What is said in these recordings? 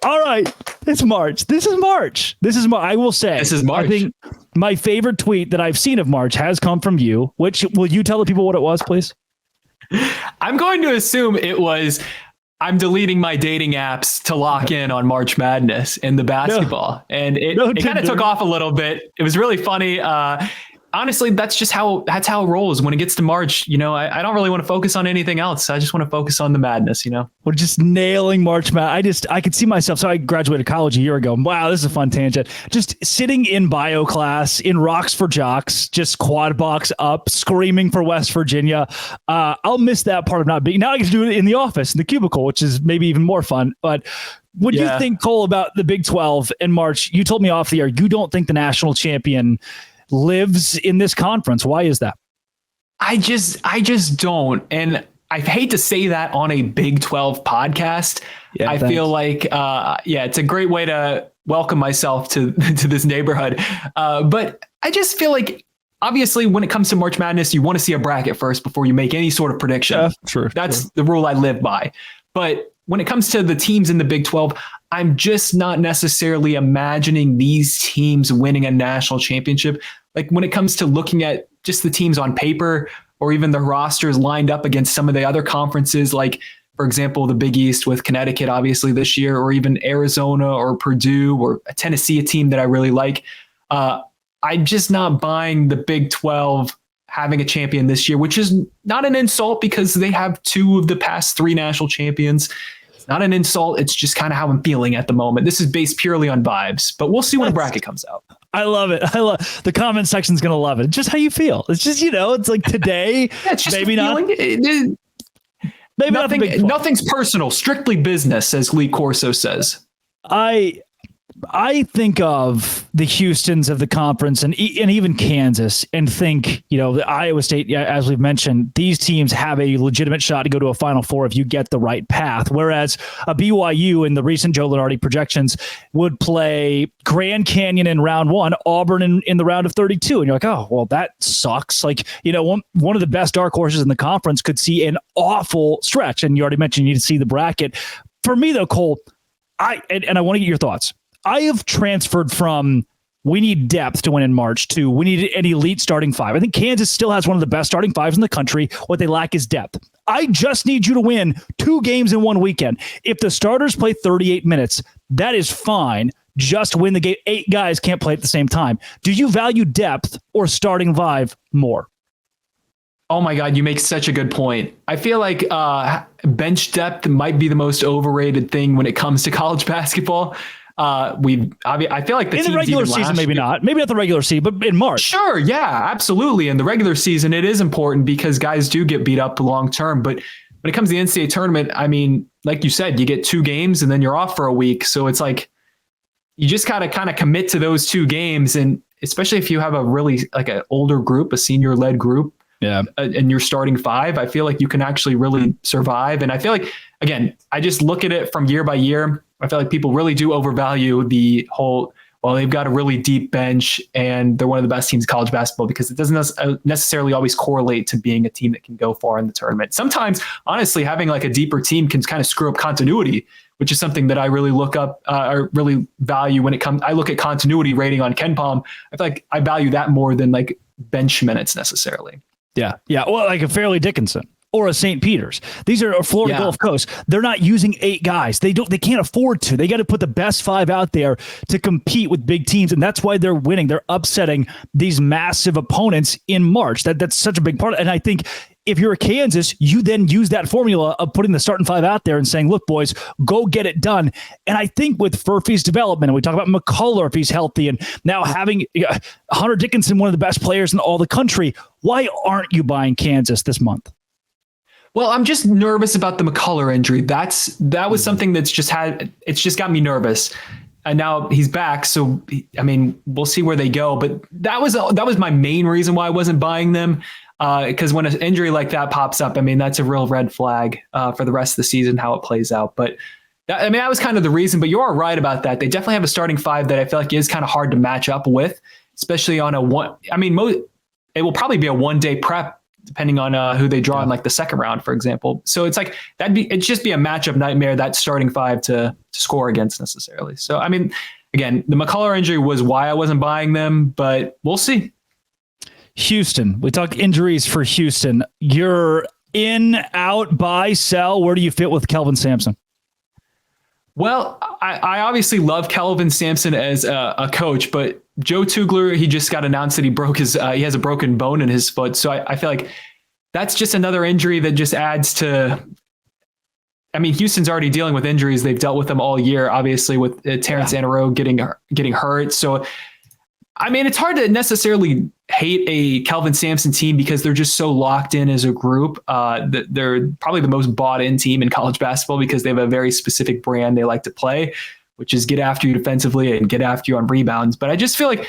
All right. It's March. This is March. I will say. This is March. I think my favorite tweet that I've seen of March has come from you. Which, will you tell the people what it was, please? I'm going to assume it was, I'm deleting my dating apps to lock in on March Madness in the basketball. And it kind of took off a little bit. It was really funny. Honestly, that's how it rolls. When it gets to March, I don't really want to focus on anything else. I just want to focus on the madness, We're just nailing March Madness. I could see myself. So I graduated college a year ago. Wow, this is a fun tangent. Just sitting in bio class in Rocks for Jocks, just quad box up, screaming for West Virginia. I'll miss that part of not being. Now I get to do it in the office, in the cubicle, which is maybe even more fun. But what do you think, Cole, about the Big 12 in March? You told me off the air you don't think the national champion lives in this conference. Why is that? I just don't. And I hate to say that on a Big 12 podcast. Yeah, I feel like, it's a great way to welcome myself to this neighborhood. But I just feel like, obviously, when it comes to March Madness, you want to see a bracket first before you make any sort of prediction. Yeah, true. That's the rule I live by. But when it comes to the teams in the Big 12, I'm just not necessarily imagining these teams winning a national championship. Like when it comes to looking at just the teams on paper or even the rosters lined up against some of the other conferences, like, for example, the Big East with Connecticut, obviously this year, or even Arizona or Purdue or Tennessee, a team that I really like. I'm just not buying the Big 12 having a champion this year, which is not an insult because they have two of the past three national champions. It's not an insult. It's just kind of how I'm feeling at the moment. This is based purely on vibes, but we'll see when the bracket comes out. I love it. The comment section's going to love it. Just how you feel. It's just, it's like today, it's just maybe not. Maybe nothing's personal, strictly business, as Lee Corso says. I think of the Houstons of the conference and even Kansas and think, the Iowa State, as we've mentioned, these teams have a legitimate shot to go to a Final Four if you get the right path. Whereas a BYU in the recent Joe Lunardi projections would play Grand Canyon in round 1, Auburn in the round of 32. And you're like, oh, well, that sucks. Like, one of the best dark horses in the conference could see an awful stretch. And you already mentioned you need to see the bracket. For me, though, Cole, I want to get your thoughts. I have transferred from we need depth to win in March to we need an elite starting five. I think Kansas still has one of the best starting fives in the country. What they lack is depth. I just need you to win 2 games in one weekend. If the starters play 38 minutes, that is fine. Just win the game. 8 guys can't play at the same time. Do you value depth or starting five more? Oh my God, you make such a good point. I feel like bench depth might be the most overrated thing when it comes to college basketball. I feel like in the regular season, maybe not the regular season, but in March. Sure. Yeah, absolutely. In the regular season, it is important because guys do get beat up long term. But when it comes to the NCAA tournament, I mean, like you said, you get 2 games and then you're off for a week. So it's like, you just gotta kind of commit to those 2 games. And especially if you have a really like an older group, a senior led group, and you're starting 5, I feel like you can actually really survive. And I feel like, again, I just look at it from year by year. I feel like people really do overvalue the whole, well, they've got a really deep bench and they're one of the best teams in college basketball because it doesn't necessarily always correlate to being a team that can go far in the tournament. Sometimes, honestly, having like a deeper team can kind of screw up continuity, which is something that I really look up or really value when it comes. I look at continuity rating on KenPom. I feel like I value that more than like bench minutes necessarily. Yeah. Well, like a Fairleigh Dickinson or a St. Peter's. These are Florida Gulf Coast. They're not using 8 guys. They can't afford to. They got to put the best 5 out there to compete with big teams. And that's why they're winning. They're upsetting these massive opponents in March. That's such a big part. And I think if you're a Kansas, you then use that formula of putting the starting 5 out there and saying, look, boys, go get it done. And I think with Furphy's development, and we talk about McCullough if he's healthy, and now having Hunter Dickinson, one of the best players in all the country, why aren't you buying Kansas this month? Well, I'm just nervous about the McCullough injury. That was something it's just got me nervous. And now he's back. So, I mean, we'll see where they go. But that was my main reason why I wasn't buying them. Because when an injury like that pops up, I mean, that's a real red flag for the rest of the season, how it plays out. But that was kind of the reason. But you are right about that. They definitely have a starting 5 that I feel like is kind of hard to match up with, especially on a one. I mean, it will probably be a 1-day prep depending on who they draw in like the second round, for example. So it's like it'd just be a matchup nightmare, that starting five to score against necessarily. So, I mean, again, the McCullough injury was why I wasn't buying them, but we'll see. Houston. We talk injuries for Houston. You're in, out, buy, sell. Where do you fit with Kelvin Sampson? Well, I obviously love Kelvin Sampson as a coach, but Joe Tugler, he just got announced that he has a broken bone in his foot. So I feel like that's just another injury that just adds to, I mean, Houston's already dealing with injuries. They've dealt with them all year, obviously, with Terrence Anaro getting hurt. So, I mean, it's hard to necessarily hate a Kelvin Sampson team because they're just so locked in as a group. They're probably the most bought in team in college basketball because they have a very specific brand they like to play, which is get after you defensively and get after you on rebounds. But I just feel like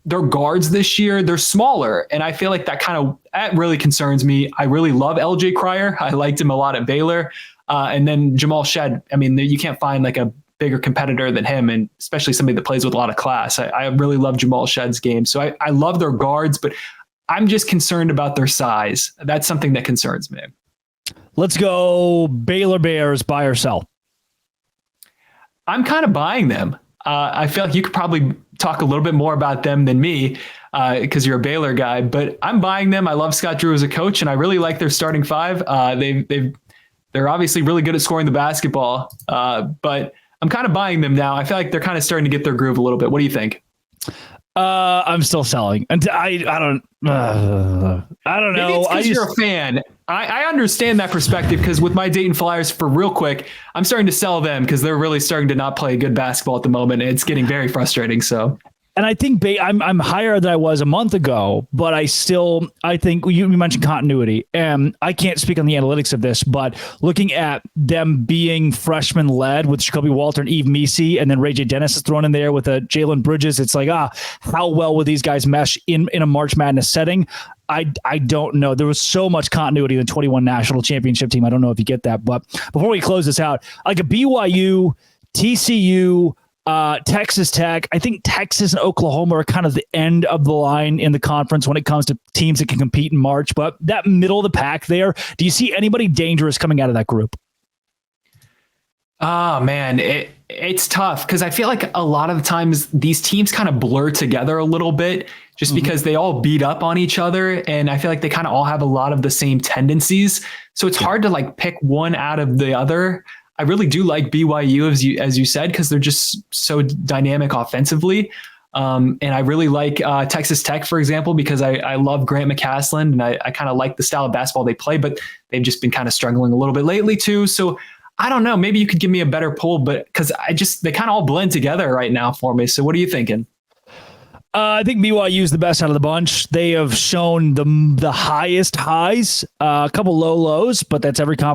their guards this year, they're smaller. And I feel like that really concerns me. I really love LJ Cryer. I liked him a lot at Baylor. And then Jamal Shed. I mean, you can't find like a bigger competitor than him, and especially somebody that plays with a lot of class. I really love Jamal Shed's game. So I love their guards, but I'm just concerned about their size. That's something that concerns me. Let's go Baylor Bears, buy or sell. I'm kind of buying them. I feel like you could probably talk a little bit more about them than me because you're a Baylor guy, but I'm buying them. I love Scott Drew as a coach, and I really like their starting five. They're obviously really good at scoring the basketball, but I'm kind of buying them now. I feel like they're kind of starting to get their groove a little bit. What do you think? I'm still selling. And I don't know. Maybe it's because you're a fan. I understand that perspective because with my Dayton Flyers, for real quick, I'm starting to sell them because they're really starting to not play good basketball at the moment. And it's getting very frustrating. So. And I think I'm higher than I was a month ago, but I think you mentioned continuity, and I can't speak on the analytics of this, but looking at them being freshman led with Jacoby Walter and Yves Misi, and then Ray J. Dennis is thrown in there with a Jalen Bridges. It's like, how well will these guys mesh in a March Madness setting? I don't know. There was so much continuity in the 21 national championship team. I don't know if you get that, but before we close this out, like a BYU, TCU, Texas Tech. I think Texas and Oklahoma are kind of the end of the line in the conference when it comes to teams that can compete in March. But that middle of the pack there, do you see anybody dangerous coming out of that group? Oh, man, it's tough because I feel like a lot of the times these teams kind of blur together a little bit just because they all beat up on each other. And I feel like they kind of all have a lot of the same tendencies. So it's hard to like pick one out of the other. I really do like BYU, as you said, because they're just so dynamic offensively. And I really like Texas Tech, for example, because I love Grant McCasland and I kind of like the style of basketball they play, but they've just been kind of struggling a little bit lately too. So I don't know, maybe you could give me a better pull, but because they kind of all blend together right now for me. So what are you thinking? I think BYU is the best out of the bunch. They have shown the highest highs, a couple low lows, but that's every team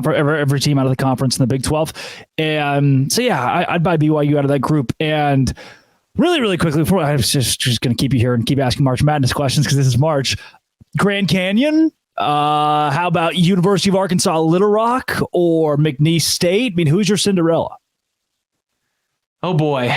out of the conference in the Big 12. And so, yeah, I'd buy BYU out of that group. And really, really quickly, before I was just going to keep you here and keep asking March Madness questions because this is March. Grand Canyon. How about University of Arkansas Little Rock or McNeese State? I mean, who's your Cinderella? Oh boy,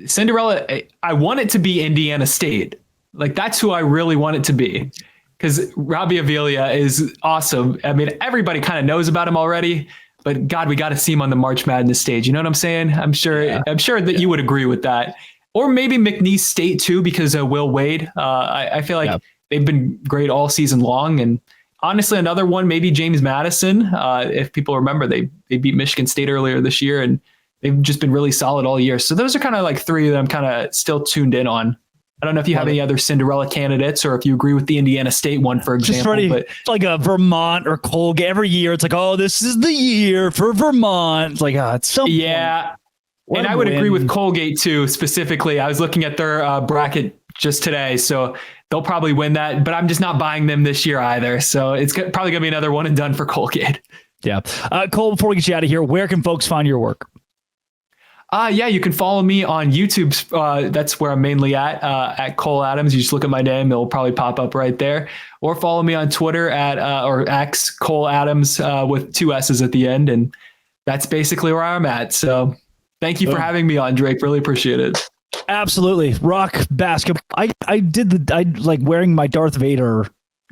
Cinderella. I want it to be Indiana State. Like that's who I really want it to be because Robbie Avila is awesome. I mean, everybody kind of knows about him already, but God, we got to see him on the March Madness stage. You know what I'm saying? I'm sure that you would agree with that. Or maybe McNeese State too, because of Will Wade. I feel like they've been great all season long. And honestly, another one, maybe James Madison. If people remember, they beat Michigan State earlier this year and they've just been really solid all year. So those are kind of like three of them kind of still tuned in on. I don't know if you have any other Cinderella candidates or if you agree with the Indiana State one, for example. But like a Vermont or Colgate every year. It's like, oh, this is the year for Vermont. It's like, it's so And I would agree with Colgate too, specifically. I was looking at their bracket just today, so they'll probably win that, but I'm just not buying them this year either. So it's probably going to be another one and done for Colgate. Yeah. Cole, before we get you out of here, where can folks find your work? You can follow me on YouTube. That's where I'm mainly at Cole Adams. You just look at my name. It'll probably pop up right there. Or follow me on Twitter or X Cole Adams with 2 S's at the end. And that's basically where I'm at. So thank you for having me on, Drake. Really appreciate it. Absolutely. Rock basketball. I like wearing my Darth Vader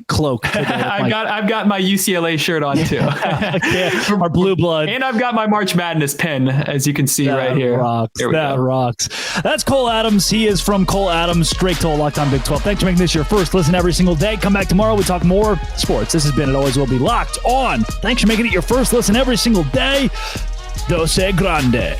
cloak. I've got my UCLA shirt on too. Our blue blood. And I've got my March Madness pin, as you can see right here. That rocks. That's Cole Adams. He is from Cole Adams, straight to Locked On Big 12. Thanks for making this your first listen every single day. Come back tomorrow. We talk more sports. This has been and always will be Locked On. Thanks for making it your first listen every single day. Dose Grande.